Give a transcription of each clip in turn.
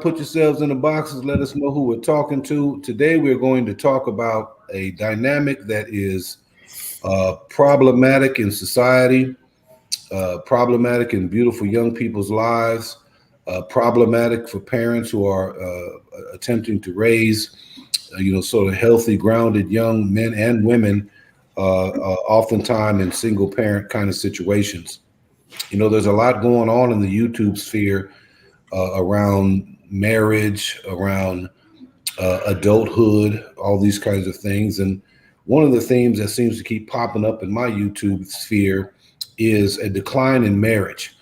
Put yourselves in the boxes. Let us know who we're talking to. Today, we're going to talk about a dynamic that is problematic in society, problematic in beautiful young people's lives, problematic for parents who are attempting to raise, sort of healthy, grounded young men and women, oftentimes in single parent kind of situations. There's a lot going on in the YouTube sphere around marriage, around adulthood, all these kinds of things. And one of the themes that seems to keep popping up in my YouTube sphere is a decline in marriage,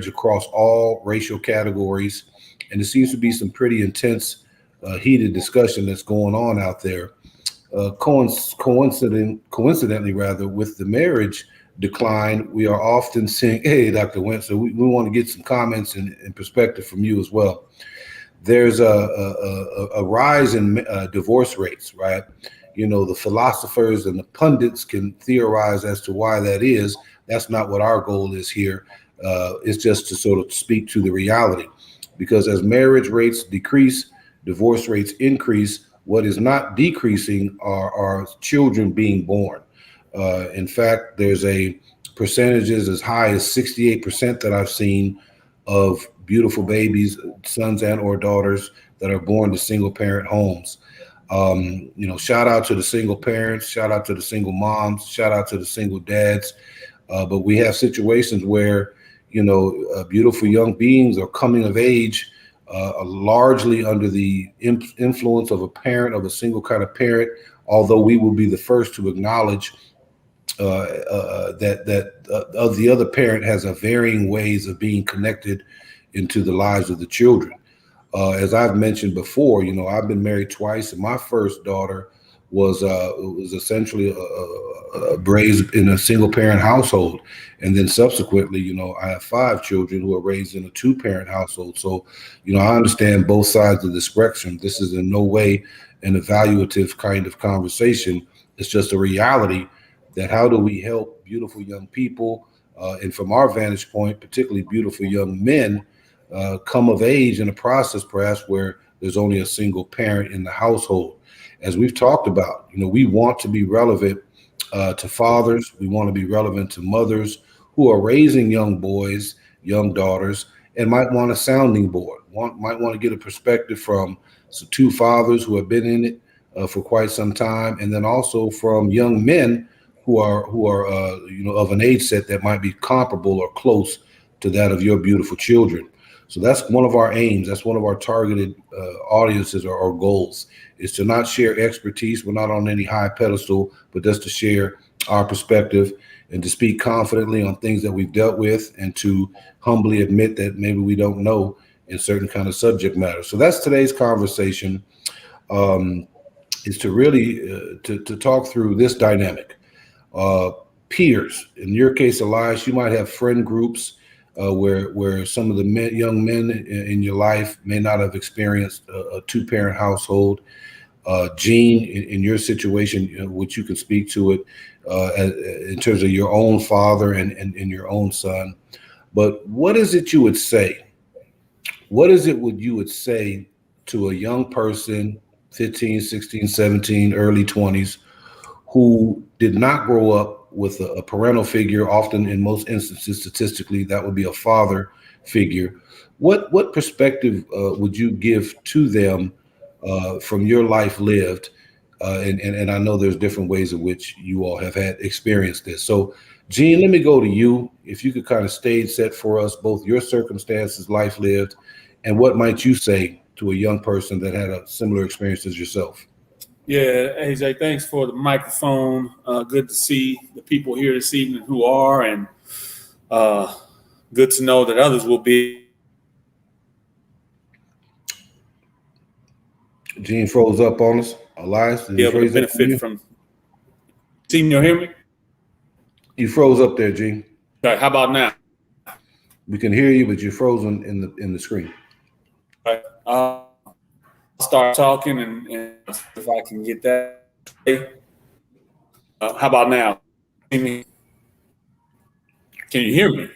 across all racial categories. And there seems to be some pretty intense, heated discussion that's going on out there. Coincidentally, rather, with the marriage decline, we are often seeing, hey, Dr. Wentz, so we want to get some comments and perspective from you as well. There's a rise in divorce rates, right? The philosophers and the pundits can theorize as to why that is. That's not what our goal is here. It's just to sort of speak to the reality. Because as marriage rates decrease, divorce rates increase. What is not decreasing are children being born. In fact, there's a percentages as high as 68% that I've seen of beautiful babies, sons and or daughters that are born to single parent homes. Shout out to the single parents, shout out to the single moms, shout out to the single dads. But we have situations where, beautiful young beings are coming of age largely under the influence of a single kind of parent, although we will be the first to acknowledge that the other parent has a varying ways of being connected into the lives of the children. As I've mentioned before, I've been married twice, and my first daughter was essentially raised in a single parent household, and then subsequently, I have 5 children who are raised in a 2-parent household. So, I understand both sides of the spectrum. This is in no way an evaluative kind of conversation. It's just a reality that how do we help beautiful young people, and from our vantage point, particularly beautiful young men, come of age in a process perhaps where there's only a single parent in the household. As we've talked about, we want to be relevant to fathers. We want to be relevant to mothers who are raising young boys, young daughters, and might want a sounding board, might want to get a perspective from 2 fathers who have been in it for quite some time, and then also from young men who are of an age set that might be comparable or close to that of your beautiful children. So that's one of our aims. That's one of our targeted audiences or goals, is to not share expertise. We're not on any high pedestal, but just to share our perspective and to speak confidently on things that we've dealt with, and to humbly admit that maybe we don't know in certain kind of subject matter. So that's today's conversation, is to really to talk through this dynamic. Peers, in your case, Elias, you might have friend groups where some of the young men in your life may not have experienced a 2-parent household. Gene, in your situation, which you can speak to it in terms of your own father and your own son. But what is it you would say? What is it you would say to a young person, 15, 16, 17, early 20s, who did not grow up with a parental figure? Often, in most instances, statistically, that would be a father figure. What perspective would you give to them from your life lived? And I know there's different ways in which you all have had experienced this. So, Gene, let me go to you. If you could kind of stage set for us both your circumstances, life lived, and what might you say to a young person that had a similar experience as yourself? Yeah, AJ, thanks for the microphone. Good to see the people here this evening who are, and good to know that others will be. Gene froze up on us. Elias, did you able to freeze up on you? benefit from. Team, you hear me? You froze up there, Gene. Okay, how about now? We can hear you, but you're frozen in the screen. Okay. I'll start talking and if I can get that. How about now? Can you hear me?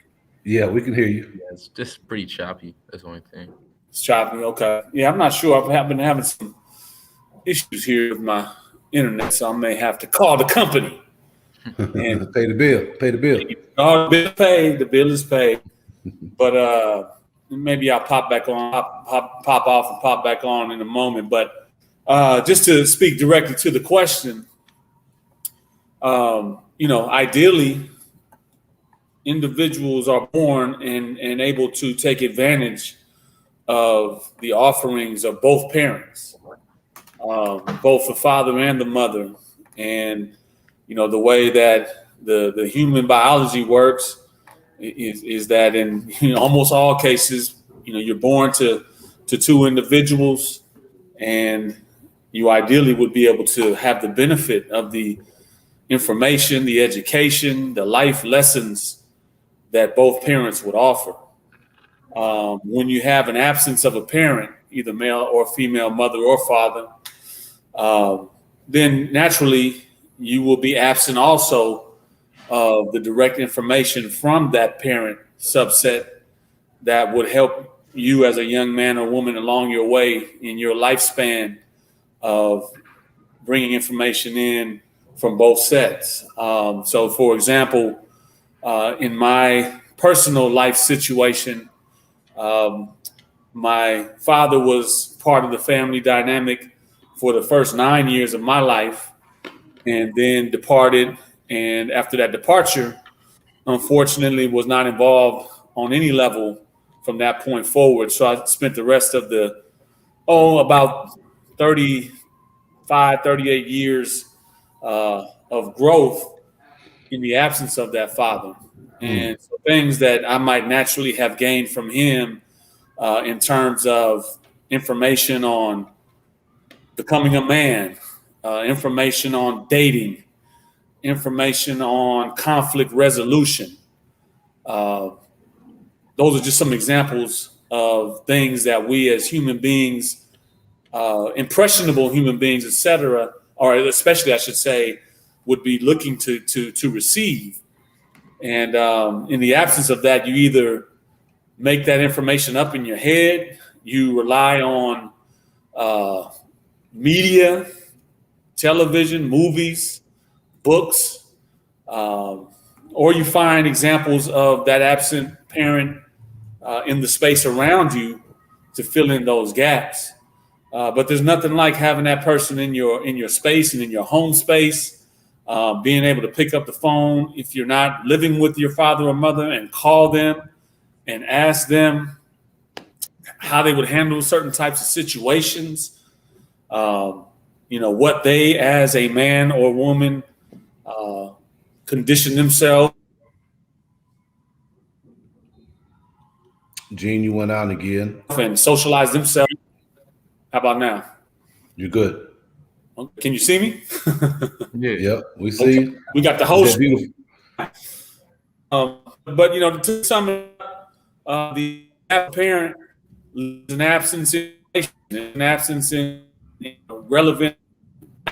Yeah, we can hear you. Yeah, it's just pretty choppy. That's the only thing. It's choppy. Okay. Yeah, I'm not sure. I've been having some issues here with my internet, so I may have to call the company. And Pay the bill. Pay the bill. oh, the bill is paid. The bill is paid. But maybe I'll pop back on, pop off and pop back on in a moment. But just to speak directly to the question, ideally, individuals are born and able to take advantage of the offerings of both parents, both the father and the mother. And, the way that the human biology works is that in almost all cases, you're born to two individuals, and you ideally would be able to have the benefit of the information, the education, the life lessons that both parents would offer. When you have an absence of a parent, either male or female, mother or father, then naturally you will be absent also of the direct information from that parent subset that would help you as a young man or woman along your way in your lifespan of bringing information in from both sets. So, for example, in my personal life situation, my father was part of the family dynamic for the first 9 years of my life and then departed. And after that departure, unfortunately, was not involved on any level from that point forward. So I spent the rest of about 35, 38 years of growth in the absence of that father. And so things that I might naturally have gained from him in terms of information on becoming a man, information on dating, information on conflict resolution. Those are just some examples of things that we as human beings, impressionable human beings, etc., or especially I should say, would be looking to receive. And in the absence of that, you either make that information up in your head, you rely on media, television, movies, books, or you find examples of that absent parent in the space around you to fill in those gaps. But there's nothing like having that person in your space and in your home space, being able to pick up the phone if you're not living with your father or mother and call them and ask them how they would handle certain types of situations. What they as a man or woman condition themselves. Gene, you went out again. And socialize themselves. How about now? You're good. Can you see me? Yeah. Yep, we see you. We got the host. But to sum it up, the parent is an absence in relevant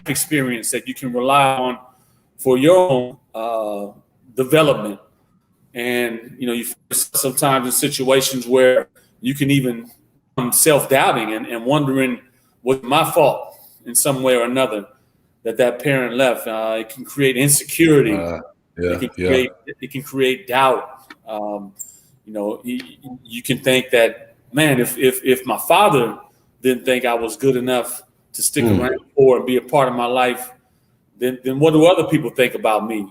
experience that you can rely on for your own development. And you sometimes in situations where you can even self-doubting and wondering, was my fault in some way or another that parent left? It can create insecurity. It can create doubt. You can think that, man, if my father didn't think I was good enough to stick around for and be a part of my life, then what do other people think about me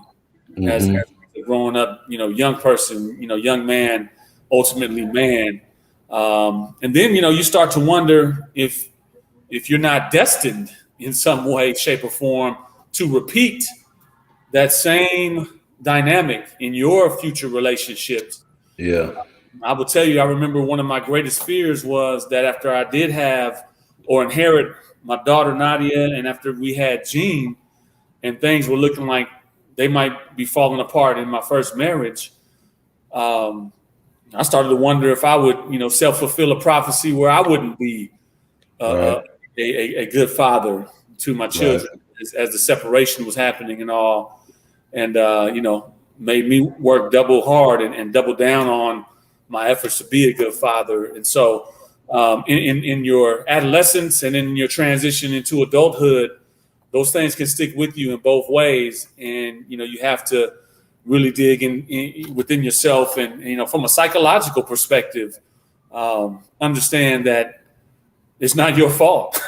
as a growing up, young person, young man, ultimately man. And then, you start to wonder if you're not destined in some way, shape, or form to repeat that same dynamic in your future relationships. Yeah. I will tell you, I remember one of my greatest fears was that after I did have or inherit my daughter Nadia, and after we had Jean, and things were looking like they might be falling apart in my first marriage, I started to wonder if I would, self-fulfill a prophecy where I wouldn't be a good father to my children as the separation was happening and all. And, made me work double hard and double down on my efforts to be a good father. And so in your adolescence and in your transition into adulthood, those things can stick with you in both ways, and you have to really dig in within yourself, and from a psychological perspective, understand that it's not your fault.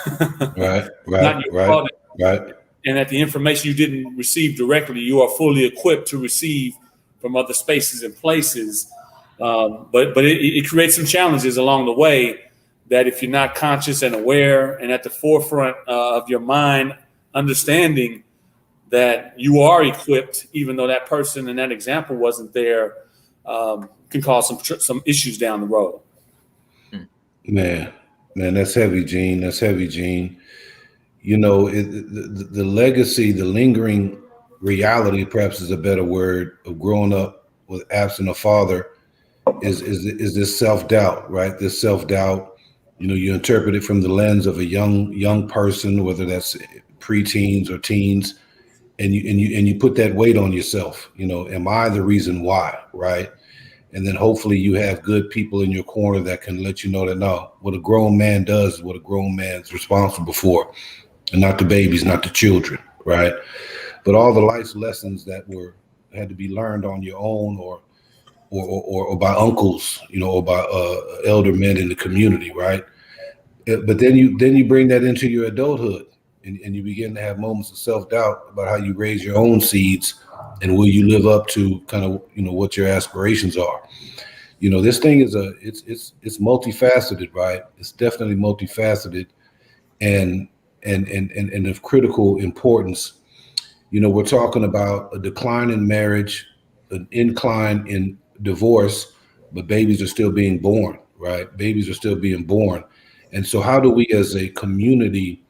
Right, right, Not your right, fault, right. and that the information you didn't receive directly, you are fully equipped to receive from other spaces and places. But it creates some challenges along the way that if you're not conscious and aware and at the forefront of your mind, understanding that you are equipped, even though that person in that example wasn't there, can cause some issues down the road. Man, man, that's heavy, Gene. That's heavy, Gene. The legacy, the lingering reality, perhaps is a better word, of growing up with absent a father is this self doubt, right? This self doubt. You interpret it from the lens of a young person, whether that's preteens or teens, and you put that weight on yourself. Am I the reason why, right? And then hopefully you have good people in your corner that can let you know that no, what a grown man does is what a grown man's responsible for, and not the babies, not the children, right? But all the life lessons that had to be learned on your own, or by uncles, or by elder men in the community, right? But then you bring that into your adulthood, and you begin to have moments of self doubt about how you raise your own seeds, and will you live up to kind of what your aspirations are. This thing is it's multifaceted, right? It's definitely multifaceted, and and of critical importance. We're talking about a decline in marriage, an incline in divorce, but babies are still being born, right? Babies are still being born. And so, how do we as a community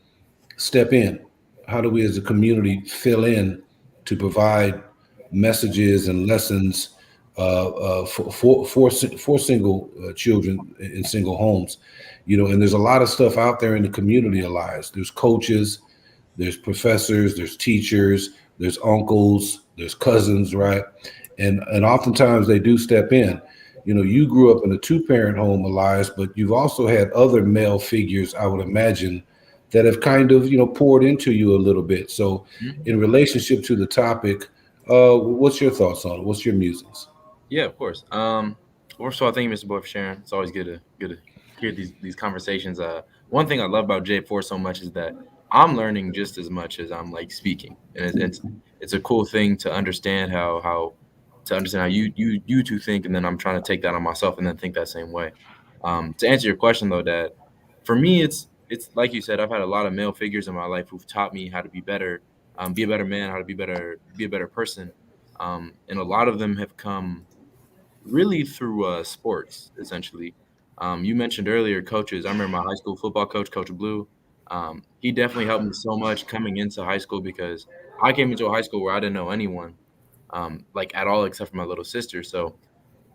step in? How do we as a community fill in to provide messages and lessons for single children in single homes? And there's a lot of stuff out there in the community, Elias. There's coaches, there's professors, there's teachers, there's uncles, there's cousins, right? And oftentimes they do step in. You grew up in a two-parent home, Elias, but you've also had other male figures, I would imagine, that have kind of poured into you a little bit. So, in relationship to the topic, what's your thoughts on it? What's your musings? Yeah, of course. First of all, thank you, Mr. Boy, for sharing. It's always good to hear these conversations. One thing I love about J4 so much is that I'm learning just as much as I'm like speaking, and it's a cool thing to understand how you two think, and then I'm trying to take that on myself and then think that same way. To answer your question though, Dad, for me it's like you said, I've had a lot of male figures in my life who've taught me how to be a better man, how to be a better person, and a lot of them have come really through sports, essentially. You mentioned earlier coaches. I remember my high school football coach, Coach Blue. He definitely helped me so much coming into high school because I came into a high school where I didn't know anyone, like at all, except for my little sister. So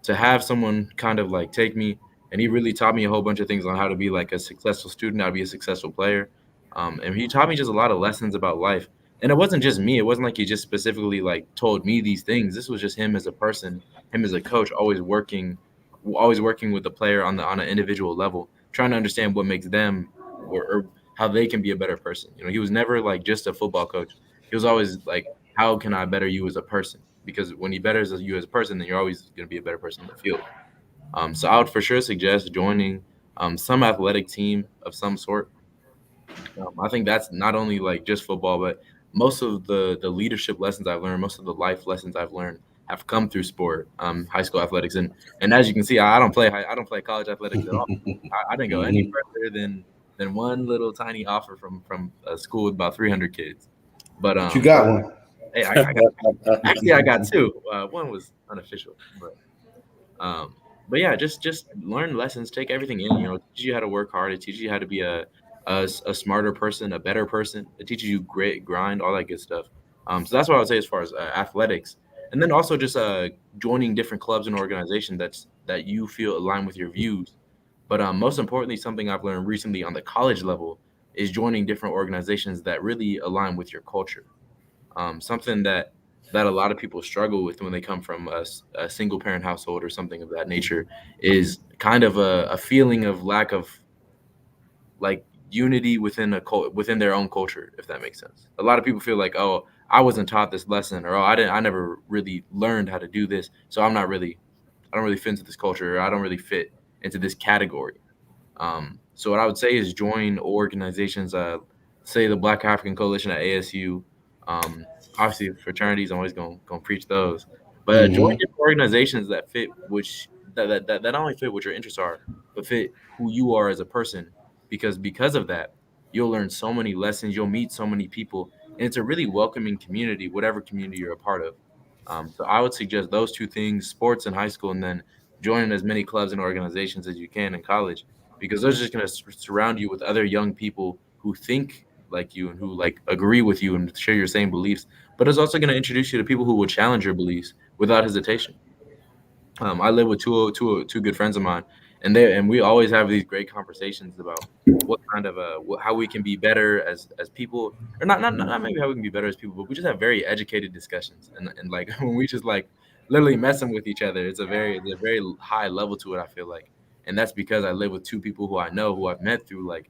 to have someone kind of like take me, and he really taught me a whole bunch of things on how to be like a successful student, how to be a successful player. And he taught me just a lot of lessons about life. And it wasn't just me. It wasn't like he just specifically like told me these things. This was just him as a person, him as a coach, always working with the player on an individual level, trying to understand what makes them or how they can be a better person. He was never like just a football coach. He was always like, how can I better you as a person? Because when he betters you as a person, then you're always going to be a better person on the field. So I would for sure suggest joining some athletic team of some sort. I think that's not only like just football, but most of the leadership lessons I've learned, most of the life lessons I've learned have come through sport, high school athletics, and as you can see, I I don't play college athletics at all. I didn't go any Mhm. further than one little tiny offer from a school with about 300 kids. But But you got one. hey, I got two. One was unofficial, um, but yeah, just learn lessons, take everything in. It teaches you how to work hard. It teaches you how to be a smarter person, a better person. It teaches you grit, grind, all that good stuff. So that's what I would say as far as athletics, and then also just joining different clubs and organizations that you feel align with your views. But most importantly, something I've learned recently on the college level is joining different organizations that really align with your culture. Something that a lot of people struggle with when they come from a single parent household or something of that nature is kind of a feeling of lack of like unity within within their own culture, if that makes sense. A lot of people feel like, oh, I wasn't taught this lesson, or oh, I never really learned how to do this, so I don't really fit into this culture, or I don't really fit into this category. So what I would say is join organizations, say the Black African Coalition at ASU. Obviously, fraternities, I'm always gonna preach those, but join Hmm. different organizations that fit which that not only fit what your interests are, but fit who you are as a person. Because of that, you'll learn so many lessons, you'll meet so many people, and it's a really welcoming community, whatever community you're a part of. So I would suggest those two things: sports in high school, and then joining as many clubs and organizations as you can in college, because those are just going to surround you with other young people who think like you and who like agree with you and share your same beliefs. But it's also going to introduce you to people who will challenge your beliefs without hesitation. I live with two good friends of mine, and we always have these great conversations about what kind of how we can be better as people, or not maybe how we can be better as people, but we just have very educated discussions, and like when we just like literally messing with each other, it's a very high level to it. I feel like, and that's because I live with two people who I know, who I've met through like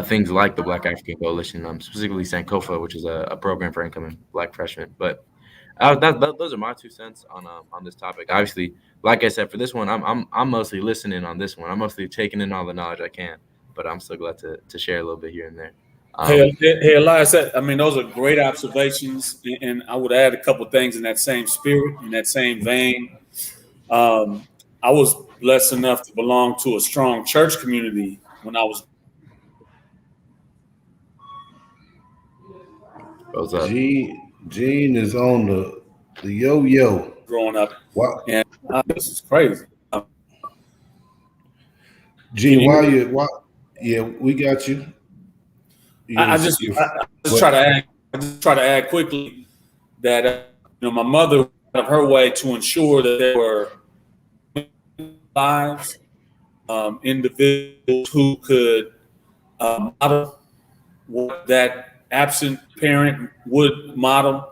things like the Black African Coalition, specifically Sankofa, which is a program for incoming Black freshmen. But those are my 2 cents on this topic. Obviously, like I said, for this one, I'm mostly listening on this one. I'm mostly taking in all the knowledge I can, but I'm so glad to share a little bit here and there. Hey, Elias, I mean, those are great observations, and I would add a couple things in that same spirit, in that same vein. I was blessed enough to belong to a strong church community when I was What's up? Gene is on the yo-yo. growing up, Why, and this is crazy. Can Gene? you hear me? Why? Yeah, we got you. I, You're, I just, you're I, I just try what? to add, I just try to add quickly that my mother went out of her way to ensure that there were lives, individuals who could model what that absent parent would model.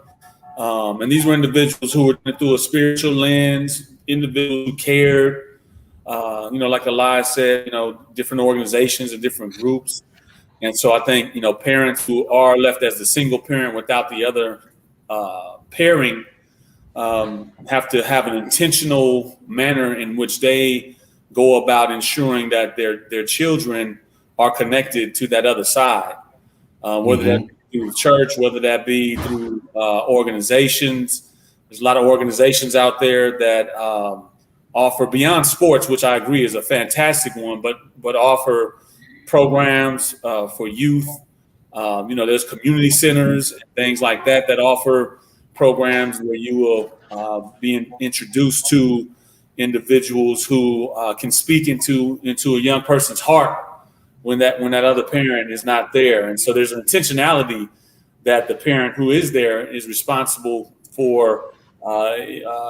And these were individuals who were through a spiritual lens, individuals who cared, like Elias said, different organizations and different groups. And so I think, parents who are left as the single parent without the other pairing have to have an intentional manner in which they go about ensuring that their children are connected to that other side, whether that Hmm. be through the church, whether that be through organizations. There's a lot of organizations out there that offer beyond sports, which I agree is a fantastic one, but offer programs for youth. There's community centers and things like that that offer programs where you will be introduced to individuals who can speak into a young person's heart when that other parent is not there. And so there's an intentionality that the parent who is there is responsible for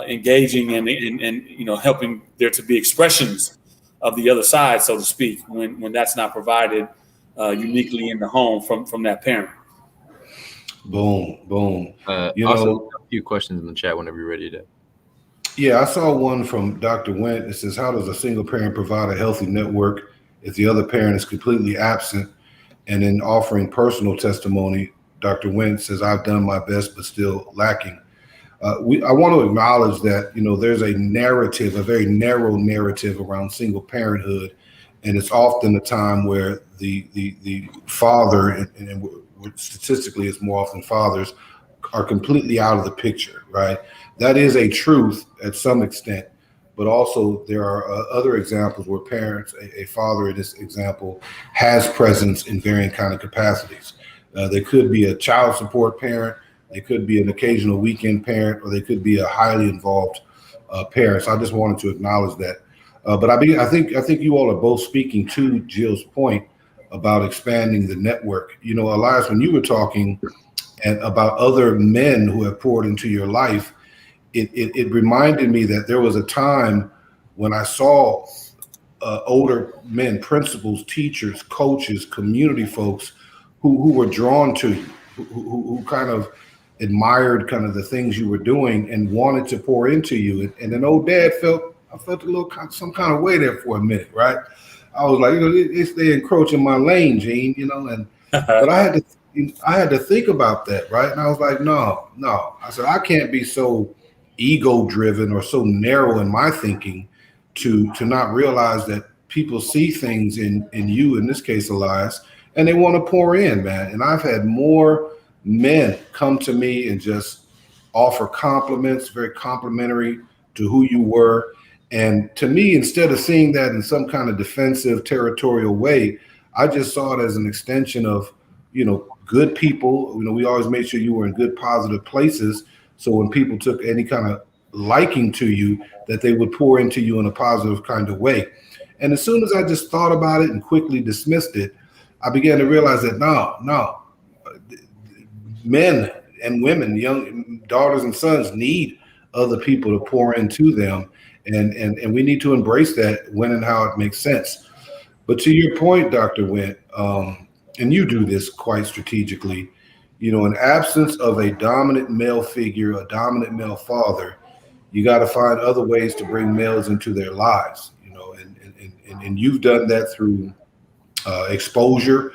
engaging and helping there to be expressions of the other side, so to speak, when that's not provided uniquely in the home from that parent. Boom, boom. You Also, know, a few questions in the chat whenever you're ready to. yeah, I saw one from Dr. Went. It says, "How does a single parent provide a healthy network if the other parent is completely absent?" And in offering personal testimony, Dr. Went says, "I've done my best, but still lacking." I want to acknowledge that there's a narrative, a very narrow narrative around single parenthood, and it's often a time where the father, and statistically, it's more often fathers, are completely out of the picture, right? That is a truth at some extent, but also there are other examples where parents, a father in this example, has presence in varying kind of capacities. They could be a child support parent, they could be an occasional weekend parent, or they could be a highly involved parent. So I just wanted to acknowledge that. I think you all are both speaking to Jill's point about expanding the network. Elias, when you were talking and about other men who have poured into your life, it reminded me that there was a time when I saw older men, principals, teachers, coaches, community folks who were drawn to you, who kind of admired kind of the things you were doing and wanted to pour into you. And then old dad I felt a little some kind of way there for a minute, right? I was like, it's they encroaching my lane, Gene, but I had to think about that, right? And I was like, no, no. I said, I can't be so ego driven or so narrow in my thinking to not realize that people see things in you, in this case, Elias, and they want to pour in, man. And I've had more men come to me and just offer compliments, very complimentary to who you were. And to me, instead of seeing that in some kind of defensive, territorial way, I just saw it as an extension of, good people. We always made sure you were in good, positive places. So when people took any kind of liking to you, that they would pour into you in a positive kind of way. And as soon as I just thought about it and quickly dismissed it, I began to realize that no, men and women, young daughters and sons need other people to pour into them. And we need to embrace that when and how it makes sense. But to your point, Dr. Went, and you do this quite strategically, in absence of a dominant male figure, a dominant male father, you got to find other ways to bring males into their lives, and you've done that through exposure,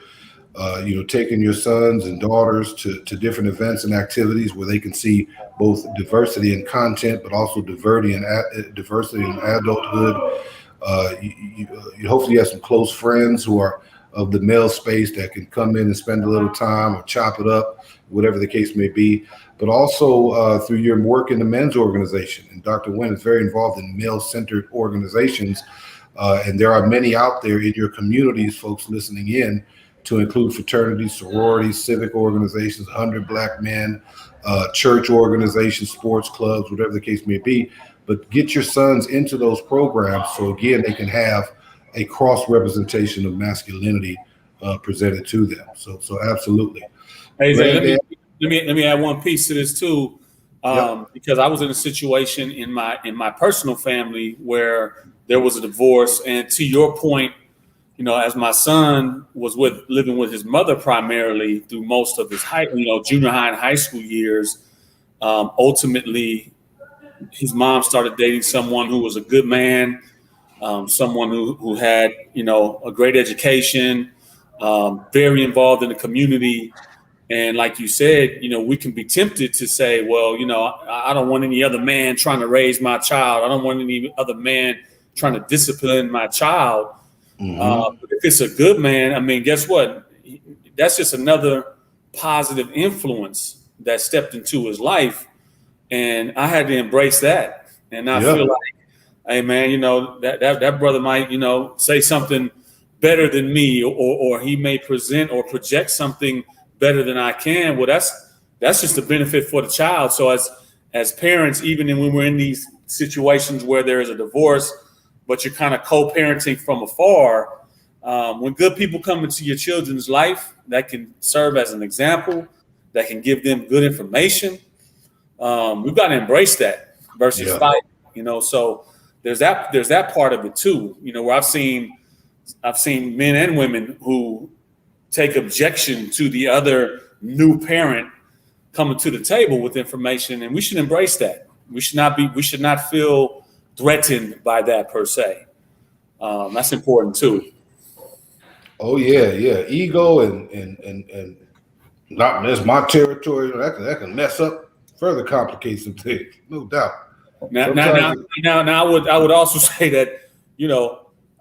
taking your sons and daughters to different events and activities where they can see both diversity in content, but also diversity in adulthood. You hopefully have some close friends who are of the male space that can come in and spend a little time or chop it up, whatever the case may be. But also through your work in the men's organization. And Dr. Wynn is very involved in male-centered organizations. And there are many out there in your communities, folks listening in, to include fraternities, sororities, civic organizations, 100 Black Men, church organizations, sports clubs, whatever the case may be. But get your sons into those programs so, again, they can have a cross representation of masculinity presented to them. So absolutely. Hey, Zay, let me add one piece to this too, because I was in a situation in my personal family where there was a divorce, and to your point, as my son was living with his mother primarily through most of his junior high and high school years, ultimately his mom started dating someone who was a good man. Someone who had, a great education, very involved in the community. And like you said, we can be tempted to say, well, I don't want any other man trying to raise my child. I don't want any other man trying to discipline my child. Mm-hmm. But if it's a good man, I mean, guess what? That's just another positive influence that stepped into his life. And I had to embrace that. And I feel like, hey man, that brother might, say something better than me, or he may present or project something better than I can. Well, that's just a benefit for the child. So as parents, even when we're in these situations where there is a divorce, but you're kind of co-parenting from afar, when good people come into your children's life that can serve as an example, that can give them good information, we've got to embrace that versus fight. So there's that part of it too, where I've seen men and women who take objection to the other new parent coming to the table with information, and we should embrace that. We should not feel threatened by that per se. That's important too. Oh yeah. Ego and not that's my territory. That can mess up, further complicate some things, no doubt. Now, I would also say that,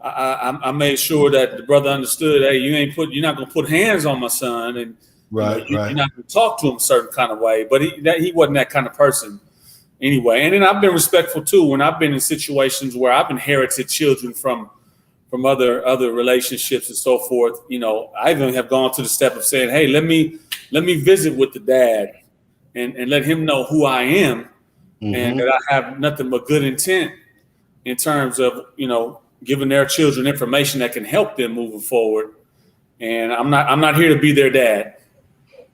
I made sure that the brother understood, hey, you're not gonna put hands on my son, and you're not gonna talk to him a certain kind of way. But he wasn't that kind of person anyway. And then I've been respectful too when I've been in situations where I've inherited children from other relationships and so forth. I even have gone to the step of saying, hey, let me visit with the dad and let him know who I am. Mm-hmm. And that I have nothing but good intent in terms of, giving their children information that can help them moving forward. And I'm not here to be their dad,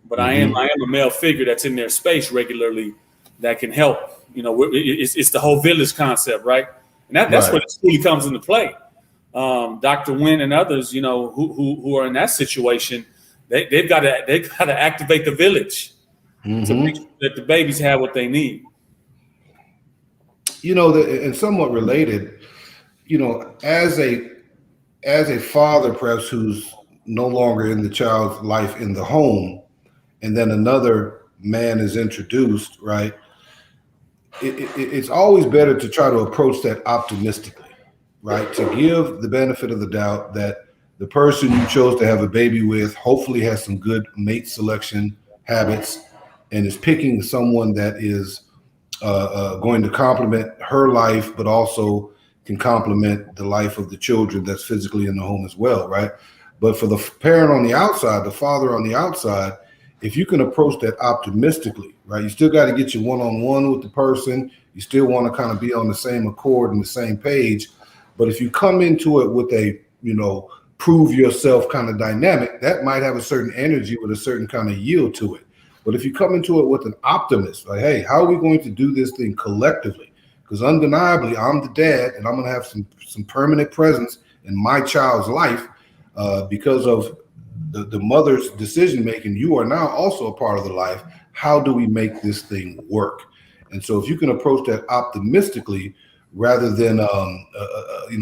but mm-hmm. I am a male figure that's in their space regularly that can help. It's the whole village concept, right? And that's where it truly comes into play. Dr. Wynn and others, who are in that situation, they've got to activate the village to make sure that the babies have what they need. And somewhat related, as as a father, perhaps who's no longer in the child's life in the home, and then another man is introduced, right? It's always better to try to approach that optimistically, right? To give the benefit of the doubt that the person you chose to have a baby with hopefully has some good mate selection habits and is picking someone that is going to complement her life, but also can complement the life of the children that's physically in the home as well, right? But for the parent on the outside, the father on the outside, if you can approach that optimistically, right? You still got to get your one-on-one with the person. You still want to kind of be on the same accord and the same page. But if you come into it with a, prove yourself kind of dynamic, that might have a certain energy with a certain kind of yield to it. But if you come into it with an optimist, like, hey, how are we going to do this thing collectively? Because undeniably, I'm the dad, and I'm going to have some permanent presence in my child's life because of the mother's decision making. You are now also a part of the life. How do we make this thing work? And so, if you can approach that optimistically rather than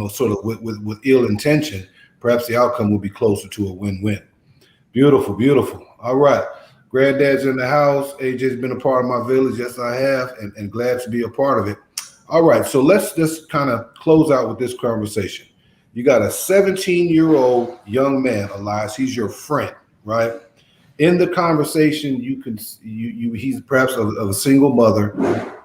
sort of with ill intention, perhaps the outcome will be closer to a win-win. Beautiful, beautiful. All right. Granddad's in the house. AJ's been a part of my village. Yes, I have, and glad to be a part of it. All right, so let's just kind of close out with this conversation. You got a 17-year-old young man, Elias. He's your friend, right? In the conversation, he's perhaps of a single mother,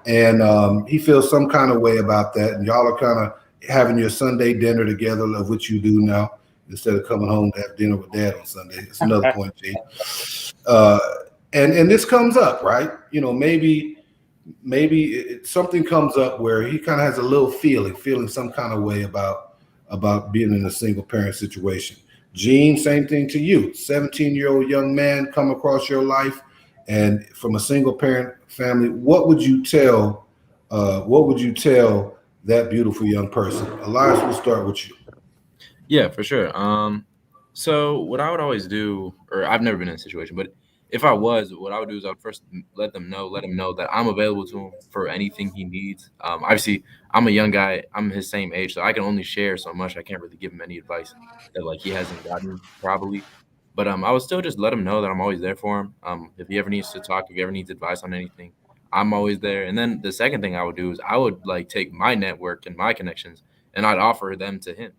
and he feels some kind of way about that, and y'all are kind of having your Sunday dinner together, of which you do now, instead of coming home to have dinner with dad on Sunday. It's another point, G. And this comes up, right? Maybe something comes up where he kind of has a little feeling some kind of way about being in a single parent situation. Gene, same thing to you. 17-year-old young man come across your life, and from a single parent family, what would you tell that beautiful young person? Elias, we'll start with you. Yeah, for sure. So what I would always do, or I've never been in a situation, but if I was, what I would do is I'd first let him know that I'm available to him for anything he needs. Obviously, I'm a young guy. I'm his same age, so I can only share so much. I can't really give him any advice that like he hasn't gotten probably. But I would still just let him know that I'm always there for him. If he ever needs to talk, if he ever needs advice on anything, I'm always there. And then the second thing I would do is I would like take my network and my connections and I'd offer them to him.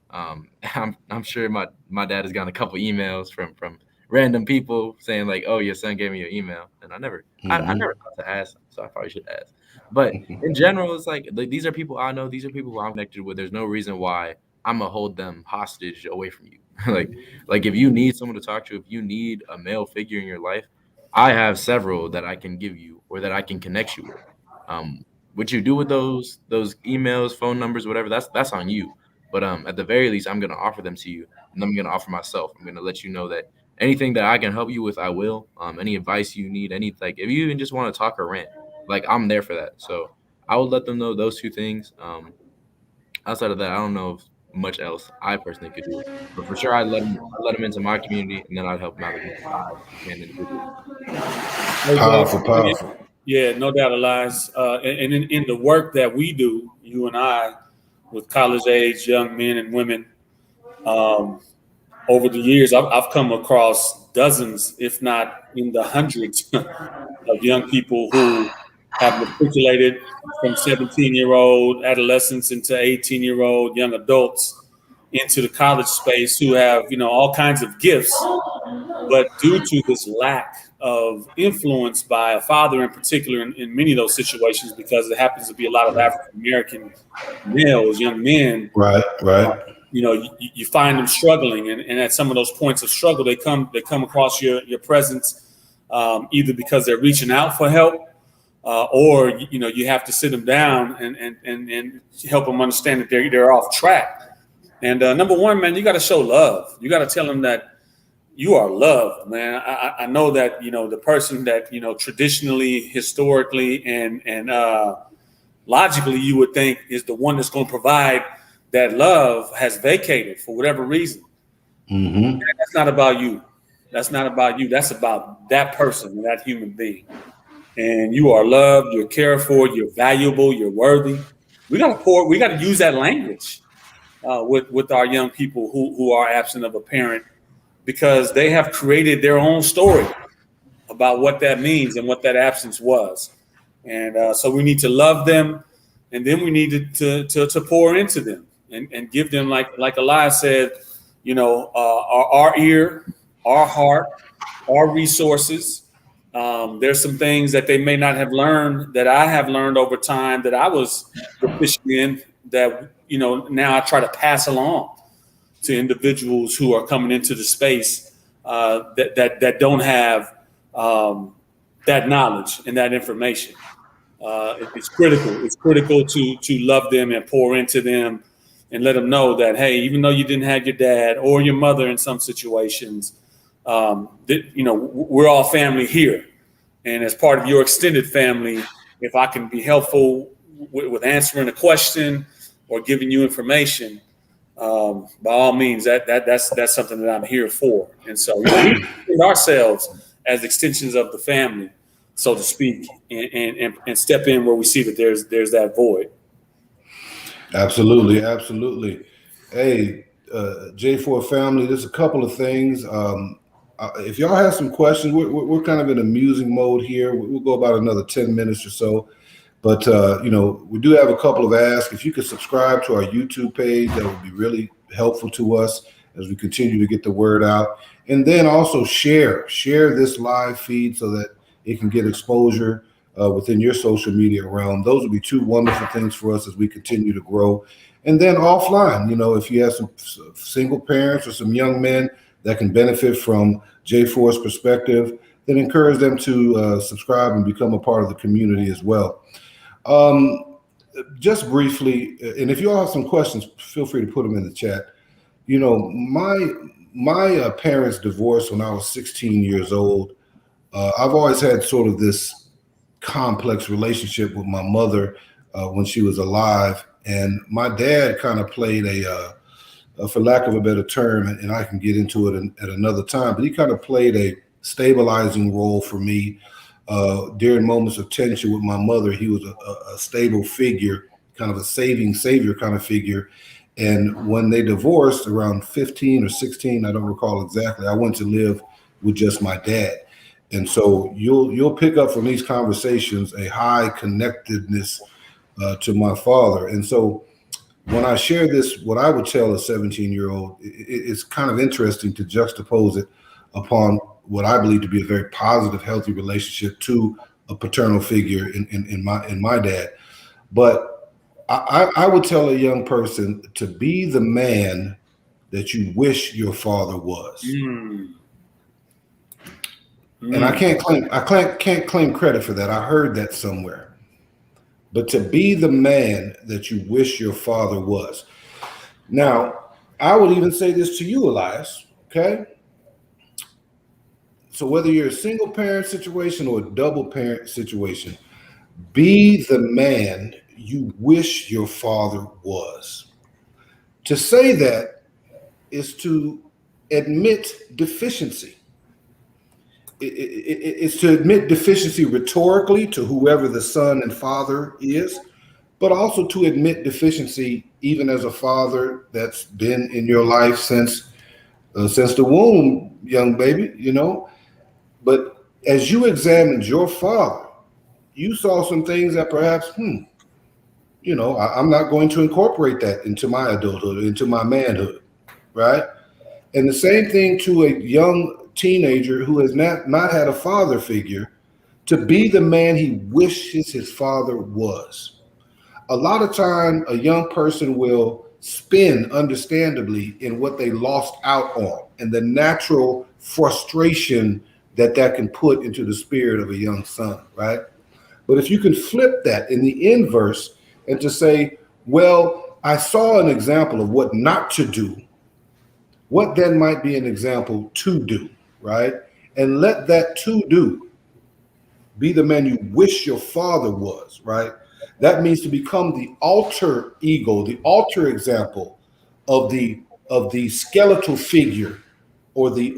I'm sure my dad has gotten a couple emails from random people saying like, "Oh, your son gave me your email," and I never thought to ask, so I probably should ask. But in general, it's like these are people I know, these are people who I'm connected with. There's no reason why I'm gonna hold them hostage away from you. like if you need someone to talk to, if you need a male figure in your life, I have several that I can give you or that I can connect you with. What you do with those emails, phone numbers, whatever, that's on you. But at the very least, I'm gonna offer them to you, and I'm gonna offer myself. I'm gonna let you know that anything that I can help you with, I will. Any advice you need, if you even just want to talk or rant, like I'm there for that. So I would let them know those two things. Outside of that, I don't know if much else I personally could do, but for sure, I'd let them into my community, and then I'd help them out as much as I can individually. Powerful, powerful. Yeah, no doubt, Elias. And in the work that we do, you and I, with college-age young men and women, over the years, I've come across dozens, if not in the hundreds, of young people who have matriculated from 17-year-old adolescents into 18-year-old young adults into the college space who have, all kinds of gifts, but due to this lack of influence by a father in particular in many of those situations, because it happens to be a lot of African American males, young men, Right. you find them struggling, and at some of those points of struggle, they come across your presence, either because they're reaching out for help, or you have to sit them down and help them understand that they're off track. And number one, man, you got to show love. You got to tell them that you are loved, man. I know that the person that traditionally, historically, and logically you would think is the one that's going to provide that love has vacated for whatever reason. Mm-hmm. That's not about you. That's not about you. That's about that person, that human being. And you are loved, you're cared for, you're valuable, you're worthy. We got to use that language. with our young people who are absent of a parent, because they have created their own story about what that means and what that absence was. And so we need to love them, and then we need to pour into them and give them, like Elias said, our ear, our heart, our resources. There's some things that they may not have learned that I have learned over time that I was deficient in, that now I try to pass along to individuals who are coming into the space that don't have that knowledge and that information. It's critical. It's critical to love them and pour into them and let them know that, hey, even though you didn't have your dad or your mother in some situations, we're all family here. And as part of your extended family, if I can be helpful with answering a question or giving you information, by all means, that's something that I'm here for. And so we see ourselves as extensions of the family, so to speak, and step in where we see that there's that void. Absolutely, absolutely. Hey, J4 family, there's a couple of things. If y'all have some questions, we're kind of in a musing mode here. We'll go about another 10 minutes or so. But, we do have a couple of asks. If you could subscribe to our YouTube page, that would be really helpful to us as we continue to get the word out. And then also share this live feed so that it can get exposure within your social media realm. Those would be two wonderful things for us as we continue to grow. And then offline, if you have some single parents or some young men that can benefit from J4's perspective, then encourage them to subscribe and become a part of the community as well. Just briefly, and if you all have some questions, feel free to put them in the chat. My parents divorced when I was 16 years old. I've always had sort of this complex relationship with my mother when she was alive, and my dad kind of played for lack of a better term, and I can get into it at another time, but he kind of played a stabilizing role for me during moments of tension with my mother. He was a stable figure, kind of a saving savior kind of figure. And when they divorced around 15 or 16, I don't recall exactly, I went to live with just my dad. And so you'll pick up from these conversations a high connectedness to my father. And so when I share this, what I would tell a 17-year-old, it's kind of interesting to juxtapose it upon what I believe to be a very positive, healthy relationship to a paternal figure in my dad. But I would tell a young person to be the man that you wish your father was. And I can't claim credit for that. I heard that somewhere. But to be the man that you wish your father was. Now, I would even say this to you, Elias, okay? So whether you're a single parent situation or a double parent situation, be the man you wish your father was. To say that is to admit deficiency. It's to admit deficiency rhetorically to whoever the son and father is, but also to admit deficiency even as a father that's been in your life since the womb, young baby, But as you examined your father, you saw some things that perhaps, I'm not going to incorporate that into my adulthood, into my manhood, right? And the same thing to a young teenager who has not had a father figure, to be the man he wishes his father was. A lot of time, a young person will spin, understandably, in what they lost out on and the natural frustration that can put into the spirit of a young son, right? But if you can flip that in the inverse and to say, well, I saw an example of what not to do, what then might be an example to do, right? And let that to do be the man you wish your father was, right? That means to become the alter ego, the alter example of the skeletal figure or the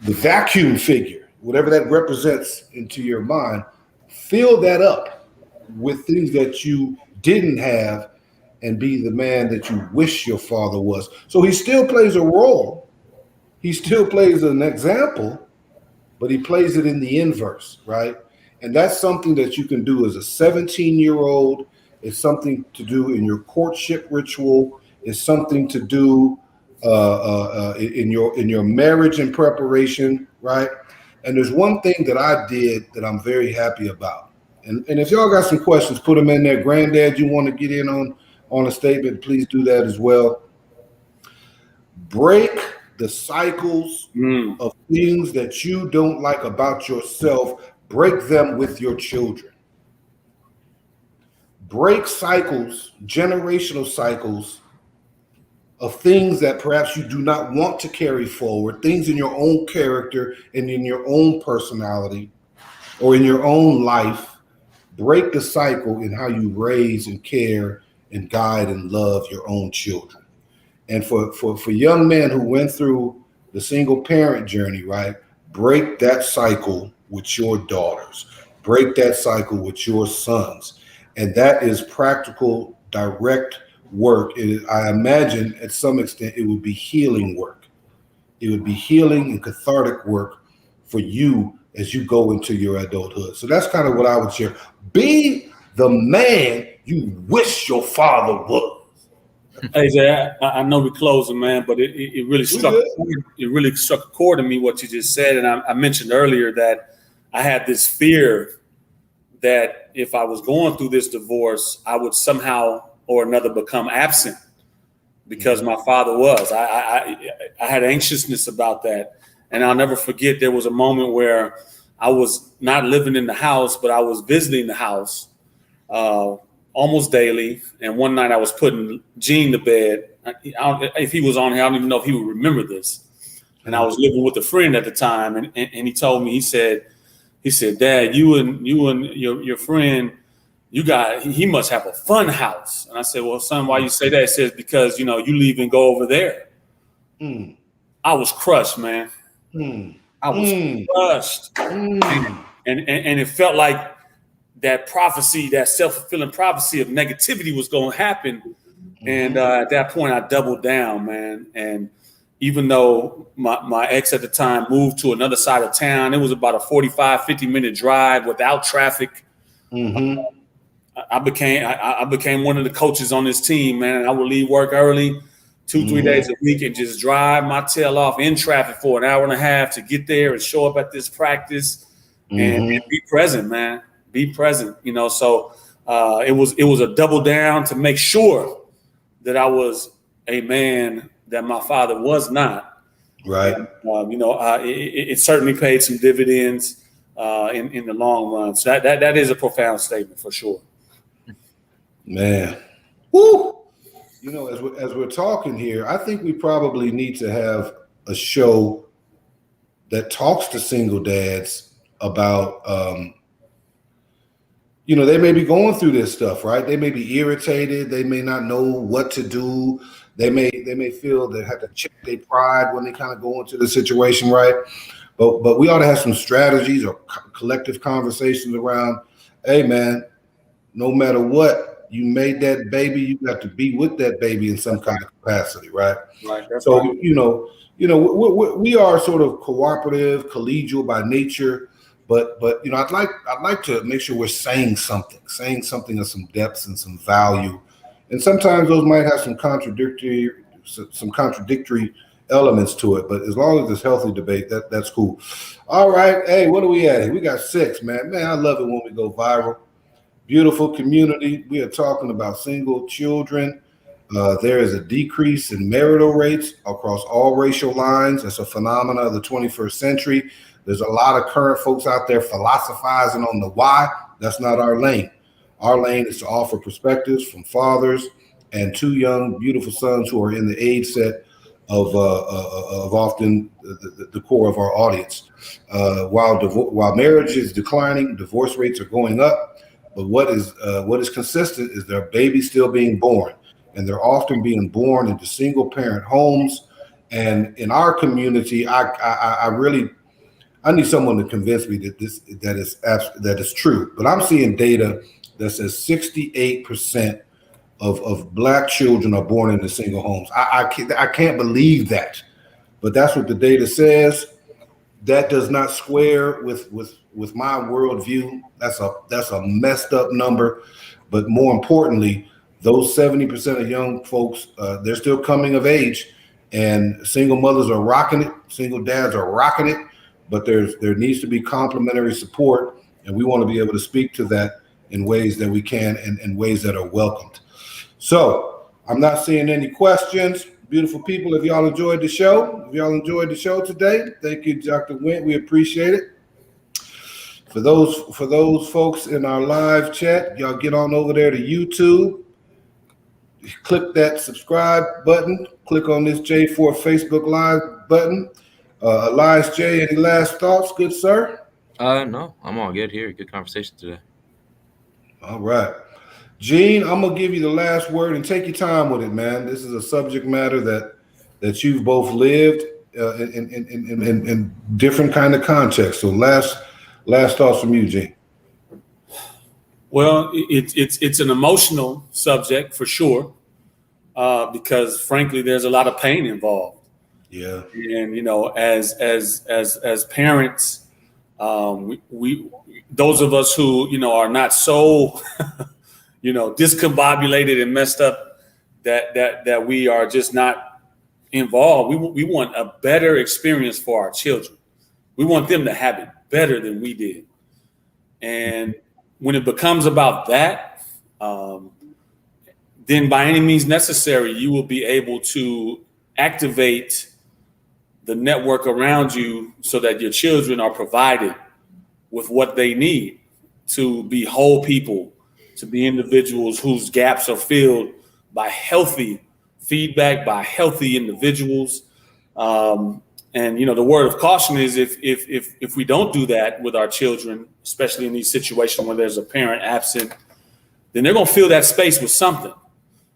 vacuum figure, whatever that represents into your mind. Fill that up with things that you didn't have and be the man that you wish your father was. So he still plays a role. He still plays an example, but he plays it in the inverse, right? And that's something that you can do as a 17-year-old. It's something to do in your courtship ritual. It's something to do in your marriage and preparation, right? And there's one thing that I did that I'm very happy about. And if y'all got some questions, put them in there. Granddad, you want to get in on a statement, please do that as well. Break the cycles of things that you don't like about yourself. Break them with your children. Break cycles, generational cycles of things that perhaps you do not want to carry forward, things in your own character and in your own personality or in your own life. Break the cycle in how you raise and care and guide and love your own children. And for young men who went through the single parent journey, right, break that cycle with your daughters, break that cycle with your sons. And that is practical, direct work. I imagine at some extent it would be healing work. It would be healing and cathartic work for you as you go into your adulthood. So that's kind of what I would share. Be the man you wish your father was. Hey Jay, I know we're closing, man, but it really struck a chord in me what you just said, and I mentioned earlier that I had this fear that if I was going through this divorce, I would somehow or another become absent because my father was. I had anxiousness about that, and I'll never forget there was a moment where I was not living in the house, but I was visiting the house. Almost daily, and one night I was putting Gene to bed. If he was on here, I don't even know if he would remember this. And I was living with a friend at the time, and he told me, he said, Dad, you and your friend, he must have a fun house. And I said, well, son, why you say that? He says, because you leave and go over there. I was crushed, man. I was crushed, and it felt like that prophecy, that self-fulfilling prophecy of negativity was going to happen. And at that point, I doubled down, man. And even though my ex at the time moved to another side of town, it was about a 45, 50-minute drive without traffic. I became one of the coaches on this team, man. I would leave work early, 2-3 days a week, and just drive my tail off in traffic for an hour and a half to get there and show up at this practice and be present, man. Be present, So it was a double down to make sure that I was a man that my father was not. Right. And, it certainly paid some dividends in the long run. So that is a profound statement for sure. Man, woo! As we're talking here, I think we probably need to have a show that talks to single dads about. They may be going through this stuff, right? They may be irritated. They may not know what to do. They may feel they have to check their pride when they kind of go into the situation, right? But we ought to have some strategies or collective conversations around, hey, man, no matter what, you made that baby, you got to be with that baby in some kind of capacity, right? Right. So, right. We are sort of cooperative, collegial by nature. But I'd like to make sure we're saying something of some depth and some value, and sometimes those might have some contradictory elements to it. But as long as it's healthy debate, that's cool. All right, hey, what are we at here? We got 6, man. I love it when we go viral. Beautiful community. We are talking about single children. There is a decrease in marital rates across all racial lines. It's a phenomenon of the 21st century. There's a lot of current folks out there philosophizing on the why. That's not our lane. Our lane is to offer perspectives from fathers and 2 young, beautiful sons who are in the age set of often the core of our audience. While marriage is declining, divorce rates are going up. But what is consistent is there are babies still being born, and they're often being born into single parent homes. And in our community, I need someone to convince me that is true. But I'm seeing data that says 68% of Black children are born into single homes. I can't believe that, but that's what the data says. That does not square with my worldview. That's a messed up number. But more importantly, those 70% of young folks, they're still coming of age, and single mothers are rocking it. Single dads are rocking it. But there needs to be complementary support, and we want to be able to speak to that in ways that we can and in ways that are welcomed. So I'm not seeing any questions. Beautiful people, if y'all enjoyed the show today, thank you, Dr. Wint. We appreciate it. For those folks in our live chat, y'all get on over there to YouTube. Click that subscribe button. Click on this J4 Facebook Live button. Elias J, any last thoughts, good sir? No, I'm all good here. Good conversation today. All right. Gene, I'm gonna give you the last word and take your time with it, man. This is a subject matter that you've both lived in different kind of contexts. So last thoughts from you, Gene. Well, it's an emotional subject for sure, because frankly, there's a lot of pain involved. Yeah. And as parents, we those of us who are not so discombobulated and messed up that we are just not involved. We want a better experience for our children. We want them to have it better than we did. And when it becomes about that, then by any means necessary, you will be able to activate the network around you so that your children are provided with what they need to be whole people, to be individuals whose gaps are filled by healthy feedback, by healthy individuals. And the word of caution is if we don't do that with our children, especially in these situations where there's a parent absent, then they're gonna fill that space with something.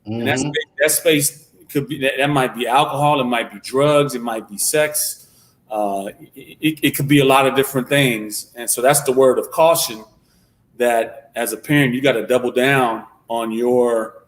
Mm-hmm. And that space could be that might be alcohol, it might be drugs, it might be sex, it could be a lot of different things. And so that's the word of caution, that as a parent, you got to double down on your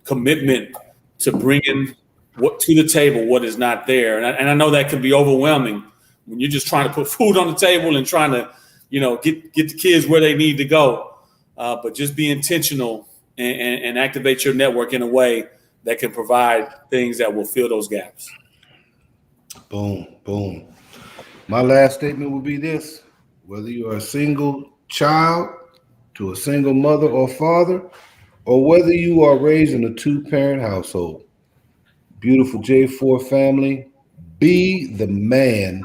commitment to bringing what to the table, what is not there. And I know that can be overwhelming when you're just trying to put food on the table and trying to, get the kids where they need to go. But just be intentional and activate your network in a way that can provide things that will fill those gaps. Boom, boom. My last statement would be this: whether you are a single child to a single mother or father, or whether you are raised in a two-parent household, beautiful J4 family, be the man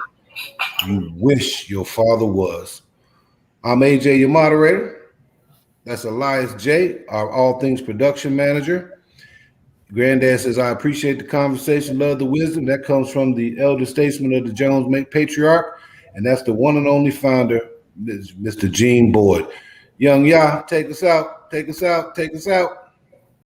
you wish your father was. I'm AJ, your moderator. That's Elias J, our All Things Production Manager. Granddad says, I appreciate the conversation, love the wisdom. That comes from the elder statesman of the Jones Patriarch, and that's the one and only founder, Mr. Gene Boyd. Young Ya, take us out.